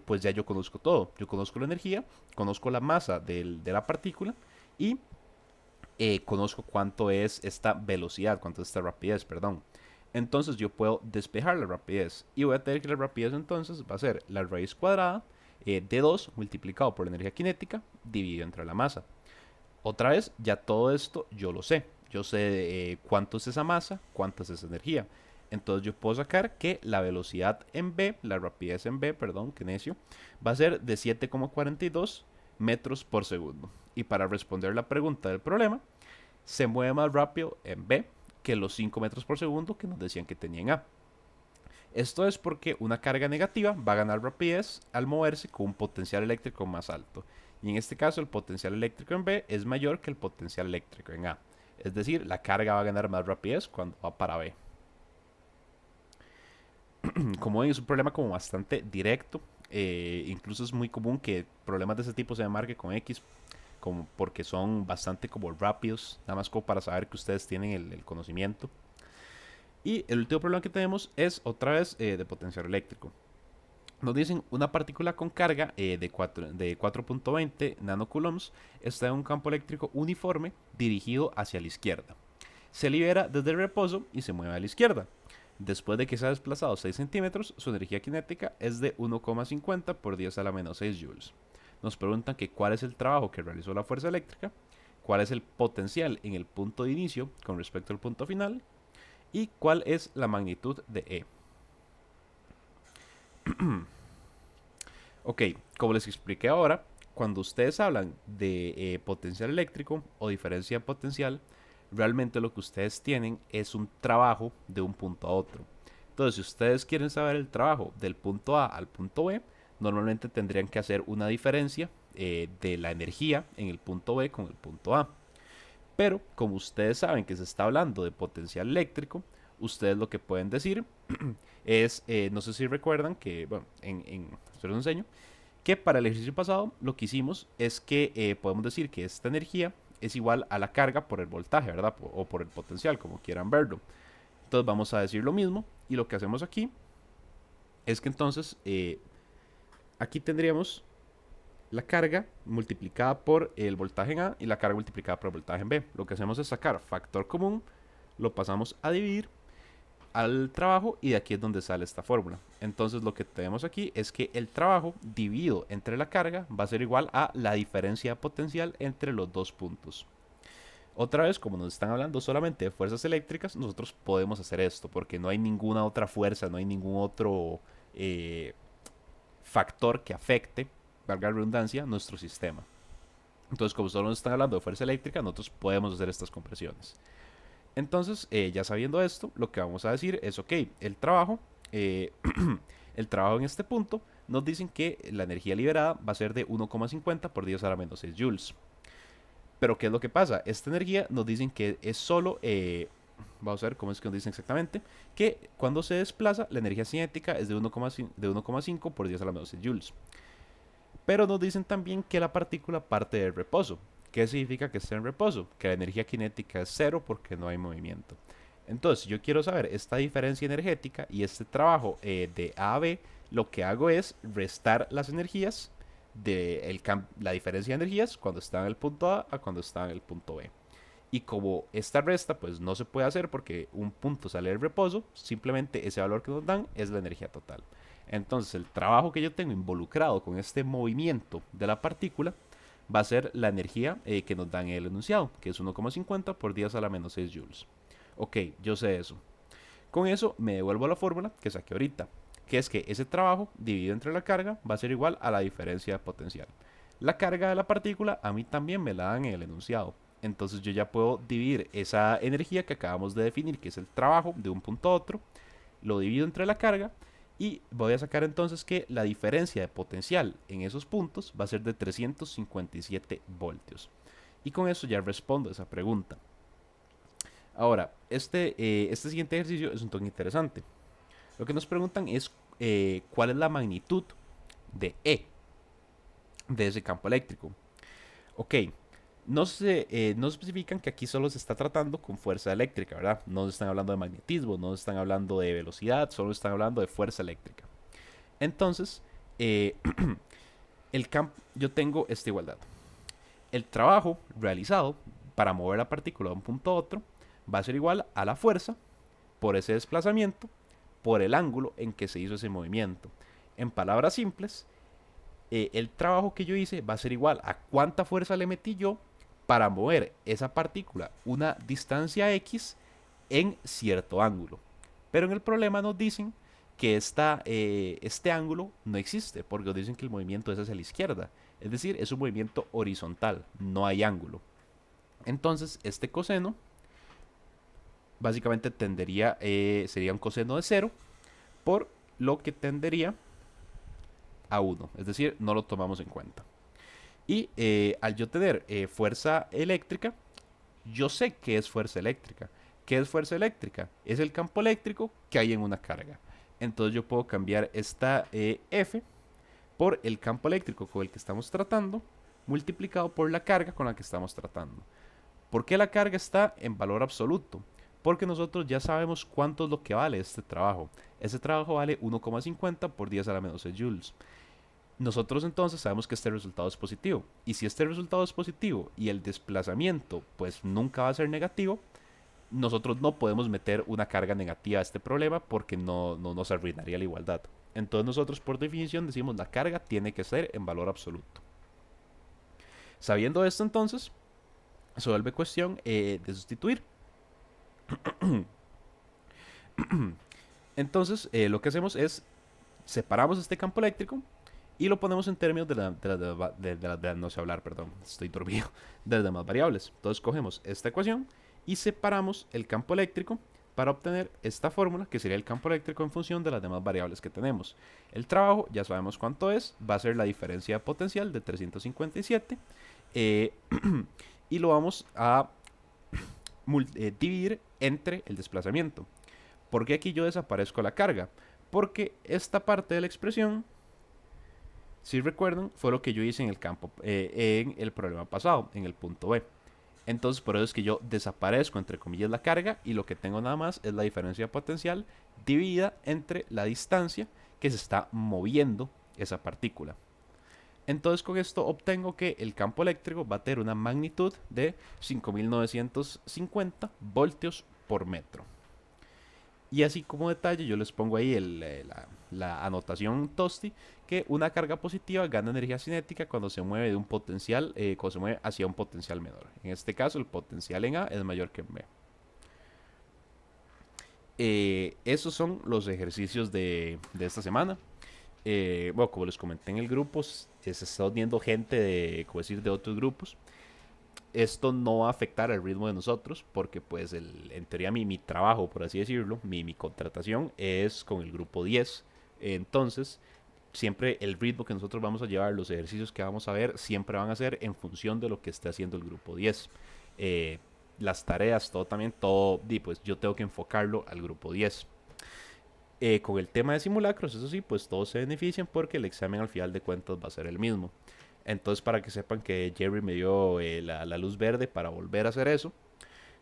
pues ya yo conozco todo. Yo conozco la energía, conozco la masa de la partícula y conozco cuánto es esta velocidad, cuánto es esta rapidez, perdón. Entonces yo puedo despejar la rapidez y voy a tener que la rapidez entonces va a ser la raíz cuadrada de 2 multiplicado por la energía cinética dividido entre la masa. Otra vez, ya todo esto yo lo sé. Yo sé cuánto es esa masa, cuánto es esa energía. Entonces yo puedo sacar que la velocidad en B, la rapidez en B, perdón, que necio, va a ser de 7,42 metros por segundo. Y para responder la pregunta del problema, se mueve más rápido en B que los 5 metros por segundo que nos decían que tenía en A. Esto es porque una carga negativa va a ganar rapidez al moverse con un potencial eléctrico más alto. Y en este caso el potencial eléctrico en B es mayor que el potencial eléctrico en A. Es decir, la carga va a ganar más rapidez cuando va para B. Como ven, es un problema como bastante directo. Incluso es muy común que problemas de ese tipo se marquen con X, como porque son bastante como rápidos, nada más como para saber que ustedes tienen el conocimiento. Y el último problema que tenemos es otra vez de potencial eléctrico. Nos dicen una partícula con carga de 4.20 nanocoulombs está en un campo eléctrico uniforme dirigido hacia la izquierda. Se libera desde el reposo y se mueve a la izquierda. Después de que se ha desplazado 6 centímetros, su energía cinética es de 1,50 por 10 a la menos 6 joules. Nos preguntan que cuál es el trabajo que realizó la fuerza eléctrica, cuál es el potencial en el punto de inicio con respecto al punto final y cuál es la magnitud de E. Ok, como les expliqué ahora, cuando ustedes hablan de potencial eléctrico o diferencia de potencial, realmente lo que ustedes tienen es un trabajo de un punto a otro. Entonces, si ustedes quieren saber el trabajo del punto A al punto B, normalmente tendrían que hacer una diferencia de la energía en el punto B con el punto A. Pero como ustedes saben que se está hablando de potencial eléctrico, ustedes lo que pueden decir es, no sé si recuerdan que, bueno, espero os enseño, que para el ejercicio pasado lo que hicimos es que podemos decir que esta energía es igual a la carga por el voltaje, ¿verdad? O por el potencial, como quieran verlo. Entonces vamos a decir lo mismo y lo que hacemos aquí es que entonces aquí tendríamos la carga multiplicada por el voltaje en A y la carga multiplicada por el voltaje en B. Lo que hacemos es sacar factor común, lo pasamos a dividir al trabajo y de aquí es donde sale esta fórmula. Entonces lo que tenemos aquí es que el trabajo dividido entre la carga va a ser igual a la diferencia potencial entre los dos puntos. Otra vez, como nos están hablando solamente de fuerzas eléctricas, nosotros podemos hacer esto porque no hay ninguna otra fuerza, no hay ningún otro factor que afecte, valga la redundancia, nuestro sistema. Entonces, como solo nos están hablando de fuerza eléctrica, nosotros podemos hacer estas compresiones. Entonces, ya sabiendo esto, lo que vamos a decir es, ok, el trabajo, el trabajo en este punto, nos dicen que la energía liberada va a ser de 1,50 por 10 a la menos 6 joules. Pero, ¿qué es lo que pasa? Esta energía nos dicen que es solo, vamos a ver cómo es que nos dicen exactamente, que cuando se desplaza, la energía cinética es de 1,5 por 10 a la menos 6 joules. Pero nos dicen también que la partícula parte del reposo. ¿Qué significa que está en reposo? Que la energía cinética es cero porque no hay movimiento. Entonces, si yo quiero saber esta diferencia energética y este trabajo de A a B, lo que hago es restar las energías de la diferencia de energías cuando está en el punto A cuando está en el punto B. Y como esta resta pues no se puede hacer porque un punto sale del reposo, simplemente ese valor que nos dan es la energía total. Entonces el trabajo que yo tengo involucrado con este movimiento de la partícula va a ser la energía que nos dan en el enunciado, que es 1,50 por 10 a la menos 6 joules. Ok, yo sé eso. Con eso me devuelvo a la fórmula que saqué ahorita, que es que ese trabajo dividido entre la carga va a ser igual a la diferencia potencial. La carga de la partícula a mí también me la dan en el enunciado. Entonces yo ya puedo dividir esa energía que acabamos de definir, que es el trabajo de un punto a otro, lo divido entre la carga y voy a sacar entonces que la diferencia de potencial en esos puntos va a ser de 357 voltios. Y con eso ya respondo esa pregunta. Ahora, este siguiente ejercicio es un toque interesante. Lo que nos preguntan es cuál es la magnitud de E de ese campo eléctrico. Ok, no especifican que aquí solo se está tratando con fuerza eléctrica, ¿verdad? No están hablando de magnetismo, no están hablando de velocidad, solo están hablando de fuerza eléctrica. Entonces, yo tengo esta igualdad. El trabajo realizado para mover la partícula de un punto a otro va a ser igual a la fuerza por ese desplazamiento, por el ángulo en que se hizo ese movimiento. En palabras simples, el trabajo que yo hice va a ser igual a cuánta fuerza le metí yo para mover esa partícula una distancia X en cierto ángulo. Pero en el problema nos dicen que este ángulo no existe, porque nos dicen que el movimiento es hacia la izquierda. Es decir, es un movimiento horizontal, no hay ángulo. Entonces, este coseno básicamente sería un coseno de 0, por lo que tendería a 1. Es decir, no lo tomamos en cuenta. Y al yo tener fuerza eléctrica, yo sé qué es fuerza eléctrica. ¿Qué es fuerza eléctrica? Es el campo eléctrico que hay en una carga. Entonces yo puedo cambiar esta F por el campo eléctrico con el que estamos tratando, multiplicado por la carga con la que estamos tratando. ¿Por qué la carga está en valor absoluto? Porque nosotros ya sabemos cuánto es lo que vale este trabajo. Este trabajo vale 1,50 por 10 a la menos 6 joules. Nosotros entonces sabemos que este resultado es positivo. Y si este resultado es positivo y el desplazamiento pues nunca va a ser negativo, nosotros no podemos meter una carga negativa a este problema porque no nos arruinaría la igualdad. Entonces nosotros por definición decimos la carga tiene que ser en valor absoluto. Sabiendo esto entonces, se vuelve cuestión de sustituir. Entonces lo que hacemos es separamos este campo eléctrico y lo ponemos en términos no sé hablar, perdón, estoy dormido, de las demás variables. Entonces cogemos esta ecuación y separamos el campo eléctrico para obtener esta fórmula que sería el campo eléctrico en función de las demás variables que tenemos. El trabajo ya sabemos cuánto es, va a ser la diferencia potencial de 357 y lo vamos a dividir entre el desplazamiento. ¿Por qué aquí yo desaparezco la carga? Porque esta parte de la expresión, si recuerdan, fue lo que yo hice en el campo, en el problema pasado, en el punto B. Entonces por eso es que yo desaparezco entre comillas la carga y lo que tengo nada más es la diferencia potencial dividida entre la distancia que se está moviendo esa partícula. Entonces con esto obtengo que el campo eléctrico va a tener una magnitud de 5950 voltios por metro. Y así como detalle, yo les pongo ahí la anotación TOSTI, que una carga positiva gana energía cinética cuando se mueve de un potencial, cuando se mueve hacia un potencial menor. En este caso, el potencial en A es mayor que en B. Esos son los ejercicios de esta semana. Bueno, como les comenté en el grupo, se está uniendo gente de, como decir, de otros grupos. Esto no va a afectar el ritmo de nosotros porque pues en teoría mi trabajo, por así decirlo, mi contratación es con el grupo 10. Entonces, siempre el ritmo que nosotros vamos a llevar, los ejercicios que vamos a ver, siempre van a ser en función de lo que esté haciendo el grupo 10. Eh, las tareas, todo también, todo, y pues yo tengo que enfocarlo al grupo 10. Con el tema de simulacros, eso sí, pues todos se benefician porque el examen al final de cuentas va a ser el mismo. Entonces, para que sepan que Jerry me dio la luz verde para volver a hacer eso.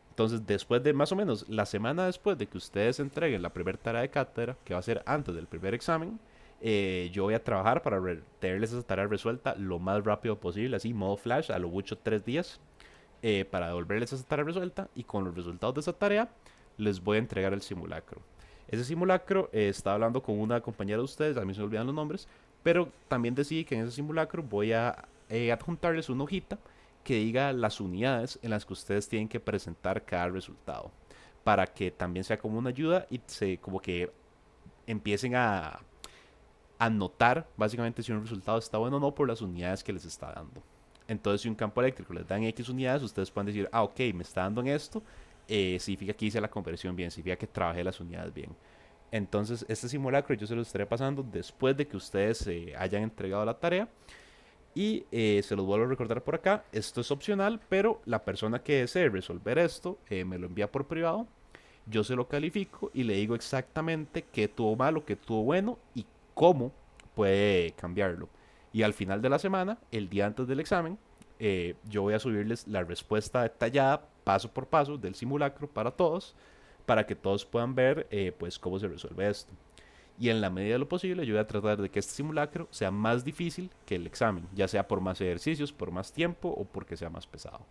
Entonces, después de más o menos la semana después de que ustedes entreguen la primera tarea de cátedra, que va a ser antes del primer examen, yo voy a trabajar para tenerles esa tarea resuelta lo más rápido posible, así, modo flash, a lo mucho 3 días, para devolverles esa tarea resuelta y con los resultados de esa tarea les voy a entregar el simulacro. Ese simulacro, estaba hablando con una compañera de ustedes, a mí se me olvidan los nombres, pero también decidí que en ese simulacro voy a adjuntarles una hojita que diga las unidades en las que ustedes tienen que presentar cada resultado, para que también sea como una ayuda y se como que empiecen a notar básicamente si un resultado está bueno o no por las unidades que les está dando. Entonces, si un campo eléctrico les dan X unidades, ustedes pueden decir, ah, ok, me está dando en esto, significa que hice la conversión bien, significa que trabajé las unidades bien. Entonces, este simulacro yo se lo estaré pasando después de que ustedes hayan entregado la tarea. Y se los vuelvo a recordar por acá, esto es opcional, pero la persona que desee resolver esto me lo envía por privado, yo se lo califico y le digo exactamente qué tuvo malo, qué tuvo bueno y cómo puede cambiarlo. Y al final de la semana, el día antes del examen, yo voy a subirles la respuesta detallada, paso por paso, del simulacro para todos, para que todos puedan ver pues cómo se resuelve esto. Y en la medida de lo posible yo voy a tratar de que este simulacro sea más difícil que el examen, ya sea por más ejercicios, por más tiempo o porque sea más pesado.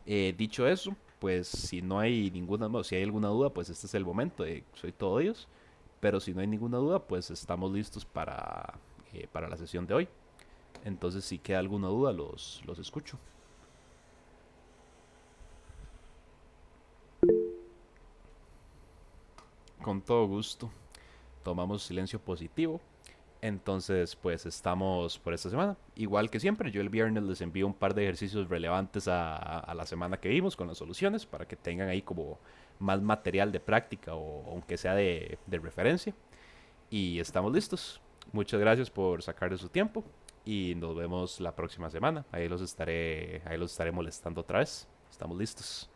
Dicho eso, pues si no hay ninguna, no, si hay alguna duda, pues este es el momento, soy todo ellos. Pero si no hay ninguna duda, pues estamos listos para la sesión de hoy. Entonces, si queda alguna duda, los escucho. Con todo gusto. Tomamos silencio positivo. Entonces, pues estamos por esta semana. Igual que siempre, yo el viernes les envío un par de ejercicios relevantes a la semana que vimos con las soluciones para que tengan ahí como más material de práctica o aunque sea de referencia. Y estamos listos. Muchas gracias por sacar de su tiempo y nos vemos la próxima semana. Ahí los estaré molestando otra vez. Estamos listos.